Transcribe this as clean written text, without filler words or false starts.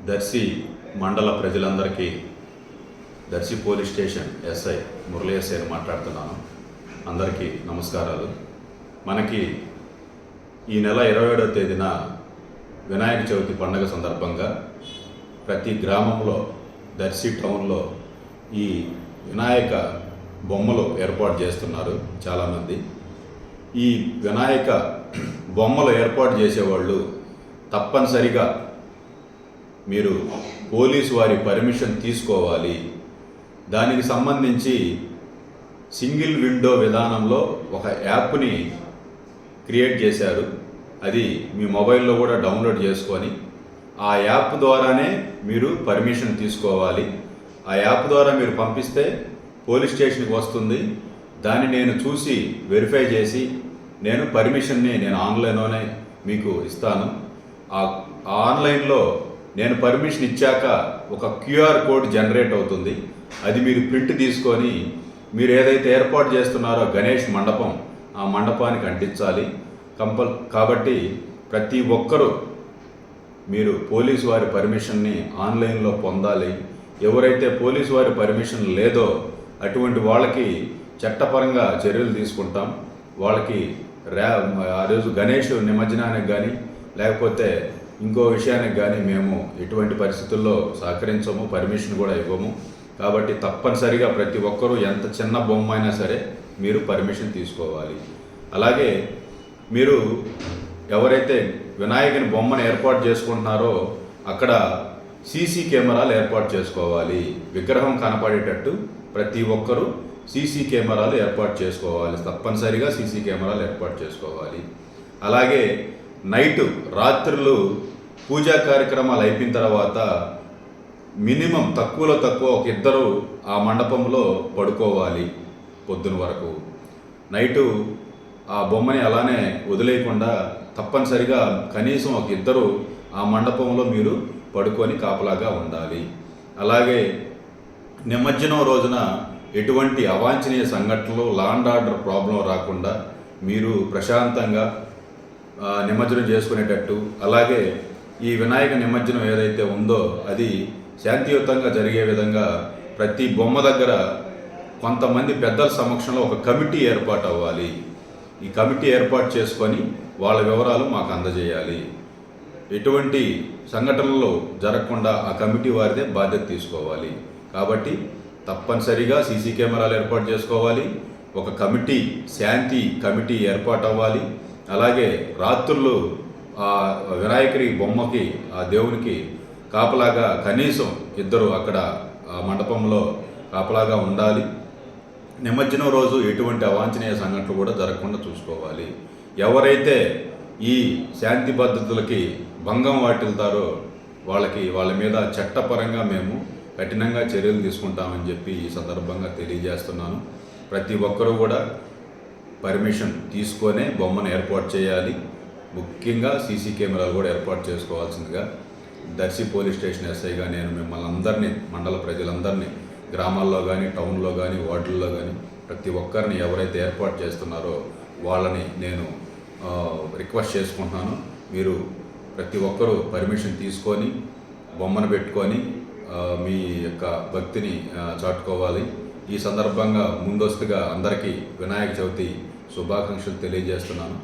దర్శి మండల ప్రజలందరికీ Darsi police station SI మురళీశ్వరి మాట్లాడుతున్నాను. అందరికీ నమస్కారాలు. మనకి ఈ నెల 27వ తేదీన వినాయక చవితి పండుగ సందర్భంగా ప్రతి గ్రామంలో దర్శి టౌన్లో ఈ వినాయక బొమ్మలు ఏర్పాటు చేస్తున్నారు చాలామంది. ఈ వినాయక బొమ్మలు ఏర్పాటు చేసేవాళ్ళు తప్పనిసరిగా మీరు పోలీసు వారి పర్మిషన్ తీసుకోవాలి. దానికి సంబంధించి సింగిల్ విండో విధానంలో ఒక యాప్ని క్రియేట్ చేశారు. అది మీ మొబైల్లో కూడా డౌన్లోడ్ చేసుకొని ఆ యాప్ ద్వారానే మీరు పర్మిషన్ తీసుకోవాలి. ఆ యాప్ ద్వారా మీరు పంపిస్తే పోలీస్ స్టేషన్కి వస్తుంది. దాన్ని నేను చూసి వెరిఫై చేసి నేను పర్మిషన్ని ఆన్లైన్లోనే మీకు ఇస్తాను. ఆ ఆన్లైన్లో నేను పర్మిషన్ ఇచ్చాక ఒక క్యూఆర్ కోడ్ జనరేట్ అవుతుంది. అది మీరు ప్రింట్ తీసుకొని మీరు ఏదైతే ఏర్పాటు చేస్తున్నారో గణేష్ మండపం, ఆ మండపానికి అంటించాలి కాబట్టి ప్రతి ఒక్కరూ మీరు పోలీసు వారి పర్మిషన్ని ఆన్లైన్లో పొందాలి. ఎవరైతే పోలీసు వారి పర్మిషన్ లేదో అటువంటి వాళ్ళకి చట్టపరంగా చర్యలు తీసుకుంటాం. వాళ్ళకి ఆ రోజు గణేష్ నిమజ్జనానికి కానీ లేకపోతే ఇంకో విషయానికి కానీ మేము ఎటువంటి పరిస్థితుల్లో సహకరించము, పర్మిషన్ కూడా ఇవ్వము. కాబట్టి తప్పనిసరిగా ప్రతి ఒక్కరూ ఎంత చిన్న బొమ్మ అయినా సరే మీరు పర్మిషన్ తీసుకోవాలి. అలాగే మీరు ఎవరైతే వినాయకుని బొమ్మను ఏర్పాటు చేసుకుంటున్నారో అక్కడ సీసీ కెమెరాలు ఏర్పాటు చేసుకోవాలి. విగ్రహం కనపడేటట్టు ప్రతి ఒక్కరూ సీసీ కెమెరాలు ఏర్పాటు చేసుకోవాలి. తప్పనిసరిగా సీసీ కెమెరాలు ఏర్పాటు చేసుకోవాలి. అలాగే నైటు రాత్రులు పూజా కార్యక్రమాలు అయిపోయిన తర్వాత మినిమం తక్కువలో తక్కువ ఒక ఇద్దరు ఆ మండపంలో పడుకోవాలి. పొద్దున వరకు నైటు ఆ బొమ్మని అలానే వదిలేయకుండా తప్పనిసరిగా కనీసం ఒక ఇద్దరు ఆ మండపంలో మీరు పడుకొని కాపలాగా ఉండాలి. అలాగే నిమజ్జనం రోజున ఎటువంటి అవాంఛనీయ సంఘటనలు, లా అండ్ ఆర్డర్ ప్రాబ్లం రాకుండా మీరు ప్రశాంతంగా నిమజ్జనం చేసుకునేటట్టు, అలాగే ఈ వినాయక నిమజ్జనం ఏదైతే ఉందో అది శాంతియుతంగా జరిగే విధంగా ప్రతి బొమ్మ దగ్గర కొంతమంది పెద్దల సమక్షంలో ఒక కమిటీ ఏర్పాటు అవ్వాలి. ఈ కమిటీ ఏర్పాటు చేసుకొని వాళ్ళ వివరాలు మాకు అందజేయాలి. ఎటువంటి సంఘటనలు జరగకుండా ఆ కమిటీ వారిదే బాధ్యత తీసుకోవాలి. కాబట్టి తప్పనిసరిగా సీసీ కెమెరాలు ఏర్పాటు చేసుకోవాలి. ఒక కమిటీ, శాంతి కమిటీ ఏర్పాటు అవ్వాలి. అలాగే రాత్రులు ఆ వినాయకుడి బొమ్మకి, ఆ దేవునికి కాపలాగా కనీసం ఇద్దరు అక్కడ ఆ మండపంలో కాపలాగా ఉండాలి. నిమజ్జనం రోజు ఎటువంటి అవాంఛనీయ సంఘటనలు కూడా జరగకుండా చూసుకోవాలి. ఎవరైతే ఈ శాంతి పద్ధతులకి భంగం వాటిల్తారో వాళ్ళ మీద చట్టపరంగా మేము కఠినంగా చర్యలు తీసుకుంటామని చెప్పి ఈ సందర్భంగా తెలియజేస్తున్నాను. ప్రతి ఒక్కరూ కూడా పర్మిషన్ తీసుకొనే బొమ్మను ఏర్పాటు చేయాలి. ముఖ్యంగా సీసీ కెమెరాలు కూడా ఏర్పాటు చేసుకోవాల్సిందిగా దర్శి పోలీస్ స్టేషన్ ఎస్ఐగా నేను మిమ్మల్ని అందరినీ, మండల ప్రజలందరినీ, గ్రామాల్లో కానీ టౌన్లో కానీ వార్డుల్లో కానీ ప్రతి ఒక్కరిని ఎవరైతే ఏర్పాటు చేస్తున్నారో వాళ్ళని నేను రిక్వెస్ట్ చేసుకుంటున్నాను. మీరు ప్రతి ఒక్కరూ పర్మిషన్ తీసుకొని బొమ్మను పెట్టుకొని మీ యొక్క భక్తిని చాటుకోవాలి. ఈ సందర్భంగా ముందస్తుగా అందరికీ వినాయక చవితి శుభాకాంక్షలు తెలియజేస్తున్నాను.